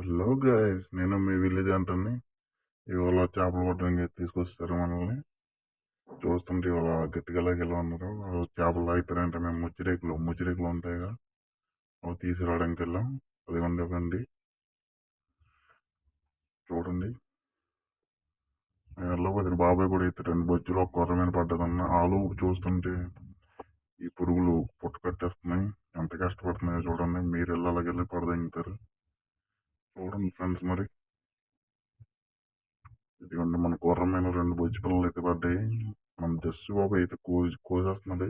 Hello guys, నేను మీ village అంటాన్ని. ఇవాళ చేపలు పట్టడానికి తీసుకొస్తారు మనల్ని. చూస్తుంటే ఇవాళ గట్టిగా ఎలా ఉన్నారు. వాళ్ళు చేపలు అవుతారంటే మేము ముచ్చిరేకులు ఉంటాయిగా, అవి తీసుకురావడానికి వెళ్ళాం. అది వండి చూడండి. వెళ్ళకపోతే బాబాయ్ కూడా అవుతారండి. బొచ్చులో ఒక కొర్ర మీద పడ్డదన్న ఆలు చూస్తుంటే ఈ పురుగులు పుట్ట కట్టేస్తున్నాయి. ఎంత కష్టపడుతున్నాయో చూడండి. మీరు వెళ్ళి పడదెంగుతారు. చూడండి ఫ్రెండ్స్, మరి ఇదిగోండి మన గుర్రమైన 2 బొచ్చు పిల్లలు అయితే పడ్డాయి. మన జస్సు బాబు అయితే కోసేస్తున్నాడు.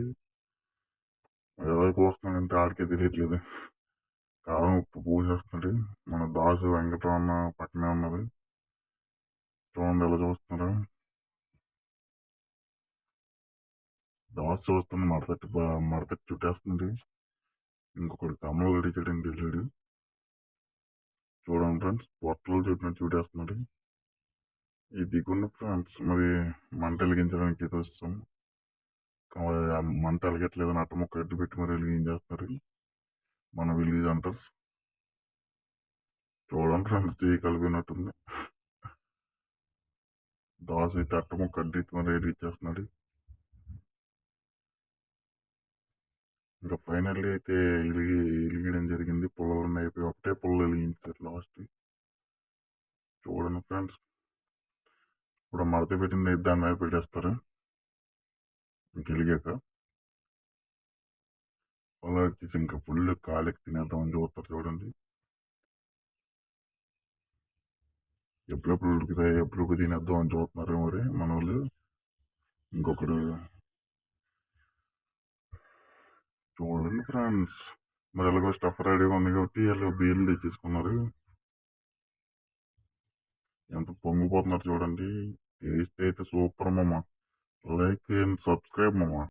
ఎలా కోస్తున్నాడంటే ఆడికే తెలియట్లేదు. కారం ఉప్పు పూసేస్తున్నాడు. మన దాసు వెంకటరమణ పక్కనే ఉన్నది. చూడండి ఎలా చూస్తున్నారు. దాసు చూస్తున్న మడతట్టి చుట్టేస్తుంది. ఇంకొకటి కమ్మలు గడిచాడని తెలియడు. చూడండి ఫ్రెండ్స్, పొట్టలు చుట్టినట్టు చుట్టేస్తున్నాడు. ఇది కొన్ని ఫ్రెండ్స్, మరి మంట వెలిగించడానికి అయితే వస్తాం. మంట వెలగట్లేదు, అట్ట ముక్క అడ్డు పెట్టి మరి వెలిగించేస్తున్నారు మన విలేజ్ అంటర్స్. చూడండి ఫ్రెండ్స్, చేయి కలిపినట్టుంది. దాసు అయితే అట్ట ముక్క అడ్డిట్టి మరి వెలిగించేస్తున్నాడు. ఇంకా ఫైనల్లీ అయితే వెలిగడం జరిగింది. పుల్లలు అయిపోయి ఒకటే పుల్ల వెలిగించారు లాస్ట్. చూడండి ఫ్రెండ్స్, ఇప్పుడు మడత పెట్టింది దాని మీద పెట్టేస్తారు. ఇంకెలిగాక పొల వచ్చేసి ఇంకా ఫుల్ కాలికి తినేద్దామని చూస్తారు. చూడండి ఎప్పుడెప్పుడు ఉడుకుతాయి, ఎప్పుడెప్పుడు తినేద్దాం అని చూస్తున్నారు మరి మన వాళ్ళు. ఇంకొకడు చూడండి ఫ్రెండ్స్, మరి ఎలాగో స్టఫ్ రెడీగా ఉంది కాబట్టి వాళ్ళు బీర్లు తెచ్చేసుకున్నారు. ఎంత పొంగిపోతున్నారు చూడండి. టేస్ట్ అయితే సూపర్ మామ. లైక్ అండ్ సబ్స్క్రైబ్ మామ.